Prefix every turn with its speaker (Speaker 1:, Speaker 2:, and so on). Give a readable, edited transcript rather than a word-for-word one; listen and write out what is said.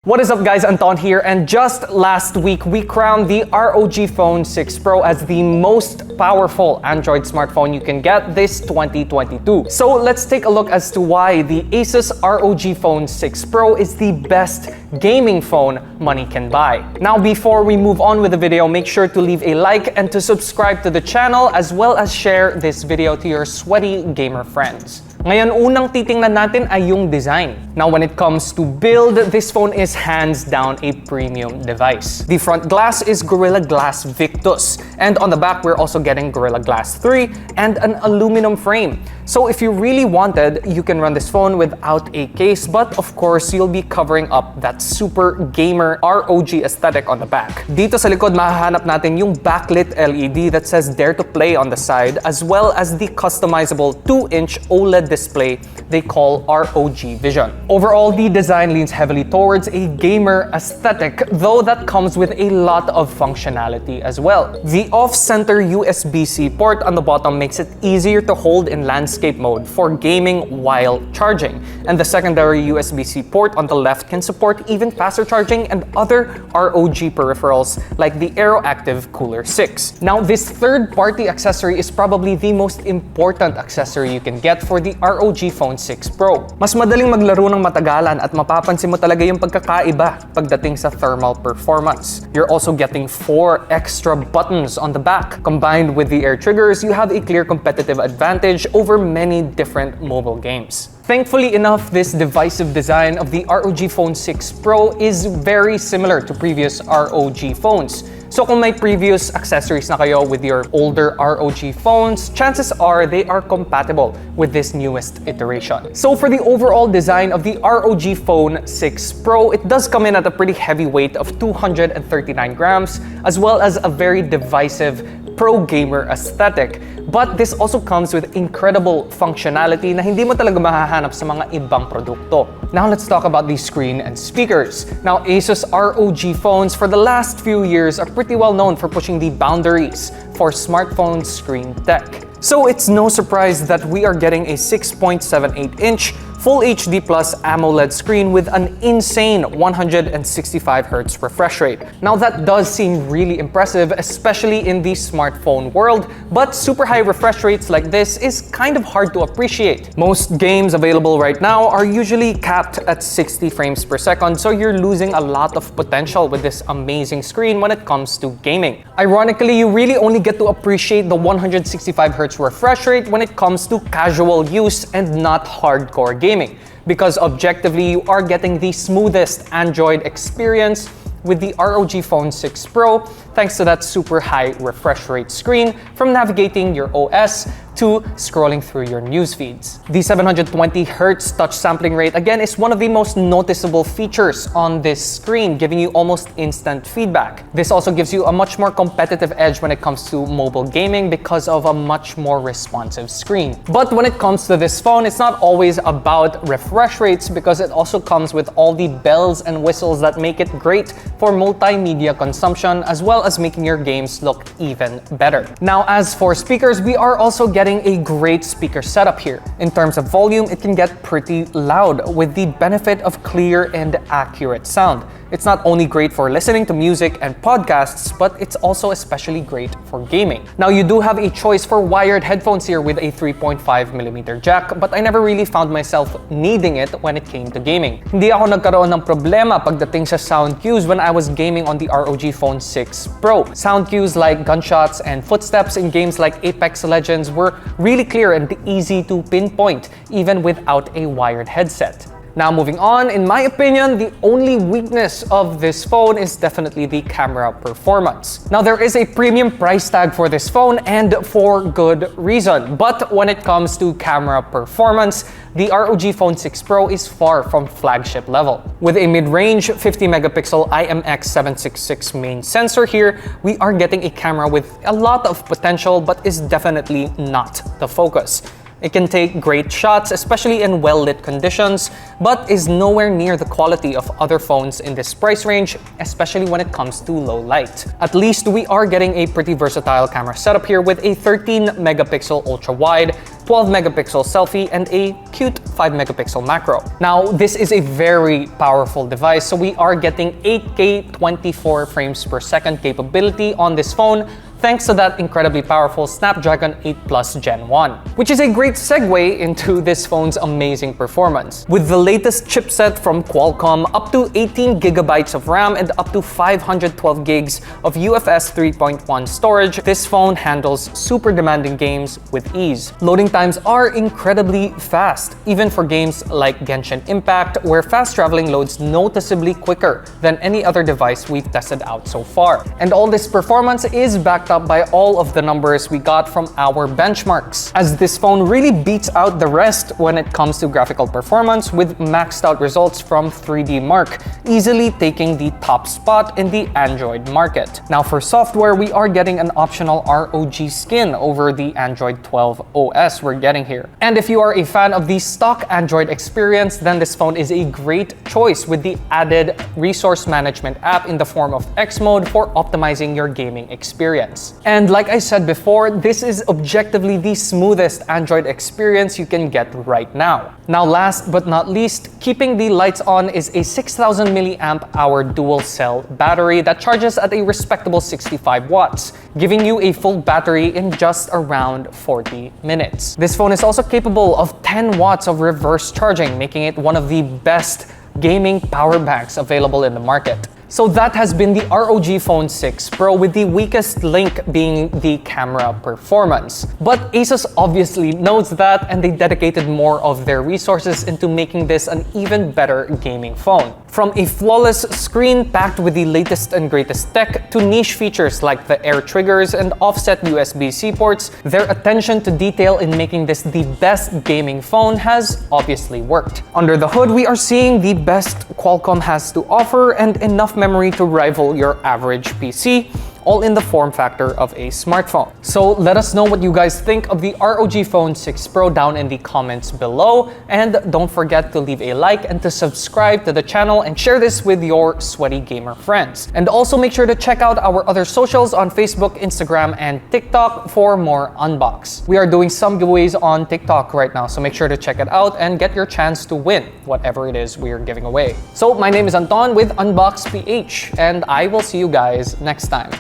Speaker 1: What is up guys, Anton here, and just last week we crowned the ROG Phone 6 Pro as the most powerful Android smartphone you can get this 2022. So let's take a look as to why the ASUS ROG Phone 6 Pro is the best gaming phone money can buy. Now before we move on with the video, make sure to leave a like and to subscribe to the channel as well as share this video to your sweaty gamer friends. Ngayon, unang titingnan natin ay yung design. Now, when it comes to build, this phone is hands down a premium device. The front glass is Gorilla Glass Victus, and on the back, we're also getting Gorilla Glass 3 and an aluminum frame. So if you really wanted, you can run this phone without a case, but of course, you'll be covering up that super gamer ROG aesthetic on the back. Dito sa likod, mahahanap natin yung backlit LED that says Dare to Play on the side, as well as the customizable 2-inch OLED display they call ROG Vision. Overall, the design leans heavily towards a gamer aesthetic, though that comes with a lot of functionality as well. The off-center USB-C port on the bottom makes it easier to hold in landscape mode for gaming while charging. And the secondary USB-C port on the left can support even faster charging and other ROG peripherals like the AeroActive Cooler 6. Now, this third-party accessory is probably the most important accessory you can get for the ROG Phone 6 Pro. Mas madaling maglaro ng matagalan at mapapansin mo talaga yung pagkakaiba pagdating sa thermal performance. You're also getting 4 extra buttons on the back. Combined with the air triggers, you have a clear competitive advantage over many different mobile games. Thankfully enough, this divisive design of the ROG Phone 6 Pro is very similar to previous ROG phones. So kung may previous accessories na kayo with your older ROG phones, chances are they are compatible with this newest iteration. So for the overall design of the ROG Phone 6 Pro, it does come in at a pretty heavy weight of 239 grams, as well as a very divisive pro gamer aesthetic. But this also comes with incredible functionality na hindi mo talaga mahahanap sa mga ibang produkto. Now let's talk about the screen and speakers. Now ASUS ROG phones for the last few years are pretty well known for pushing the boundaries for smartphone screen tech. So it's no surprise that we are getting a 6.78-inch Full HD Plus AMOLED screen with an insane 165Hz refresh rate. Now that does seem really impressive, especially in the smartphone world, but super high refresh rates like this is kind of hard to appreciate. Most games available right now are usually capped at 60 frames per second, so you're losing a lot of potential with this amazing screen when it comes to gaming. Ironically, you really only get to appreciate the 165Hz refresh rate when it comes to casual use and not hardcore gaming, because objectively you are getting the smoothest Android experience with the ROG Phone 6 Pro thanks to that super high refresh rate screen from navigating your OS to scrolling through your news feeds. The 720Hz touch sampling rate again is one of the most noticeable features on this screen, giving you almost instant feedback. This also gives you a much more competitive edge when it comes to mobile gaming because of a much more responsive screen. But when it comes to this phone, it's not always about refresh rates because it also comes with all the bells and whistles that make it great for multimedia consumption as well as making your games look even better. Now, as for speakers, we are also getting a great speaker setup here. In terms of volume, it can get pretty loud with the benefit of clear and accurate sound. It's not only great for listening to music and podcasts, but it's also especially great for gaming. Now, you do have a choice for wired headphones here with a 3.5mm jack, but I never really found myself needing it when it came to gaming. Hindi ako nagkaroon ng problema pagdating sa sound cues when I was gaming on the ROG Phone 6 Pro. Sound cues like gunshots and footsteps in games like Apex Legends were really clear and easy to pinpoint, even without a wired headset. Now moving on, in my opinion, the only weakness of this phone is definitely the camera performance. Now there is a premium price tag for this phone and for good reason, but when it comes to camera performance, the ROG Phone 6 Pro is far from flagship level. With a mid-range 50-megapixel IMX766 main sensor here, we are getting a camera with a lot of potential but is definitely not the focus. It can take great shots, especially in well-lit conditions, but is nowhere near the quality of other phones in this price range, especially when it comes to low light. At least we are getting a pretty versatile camera setup here with a 13-megapixel ultra-wide, 12 megapixel selfie, and a cute 5 megapixel macro. Now, this is a very powerful device, so we are getting 8K 24 frames per second capability on this phone, thanks to that incredibly powerful Snapdragon 8 Plus Gen 1. Which is a great segue into this phone's amazing performance. With the latest chipset from Qualcomm, up to 18 gigabytes of RAM and up to 512 gigs of UFS 3.1 storage, this phone handles super demanding games with ease. Loading times are incredibly fast, even for games like Genshin Impact, where fast traveling loads noticeably quicker than any other device we've tested out so far. And all this performance is backed up by all of the numbers we got from our benchmarks, as this phone really beats out the rest when it comes to graphical performance, with maxed out results from 3D Mark, easily taking the top spot in the Android market. Now for software, we are getting an optional ROG skin over the Android 12 OS we're getting here. And if you are a fan of the stock Android experience, then this phone is a great choice with the added resource management app in the form of X Mode for optimizing your gaming experience. And like I said before, this is objectively the smoothest Android experience you can get right now. Now last but not least, keeping the lights on is a 6000 milliamp hour dual cell battery that charges at a respectable 65 watts, giving you a full battery in just around 40 minutes. This phone is also capable of 10 watts of reverse charging, making it one of the best gaming power banks available in the market. So that has been the ROG Phone 6 Pro, with the weakest link being the camera performance. But ASUS obviously knows that, and they dedicated more of their resources into making this an even better gaming phone. From a flawless screen packed with the latest and greatest tech to niche features like the air triggers and offset USB-C ports, their attention to detail in making this the best gaming phone has obviously worked. Under the hood, we are seeing the best Qualcomm has to offer and enough memory to rival your average PC, all in the form factor of a smartphone. So let us know what you guys think of the ROG Phone 6 Pro down in the comments below, and don't forget to leave a like and to subscribe to the channel and share this with your sweaty gamer friends. And also make sure to check out our other socials on Facebook, Instagram, and TikTok for more unbox. We are doing some giveaways on TikTok right now, so make sure to check it out and get your chance to win whatever it is we are giving away. So my name is Anton with Unbox PH, and I will see you guys next time.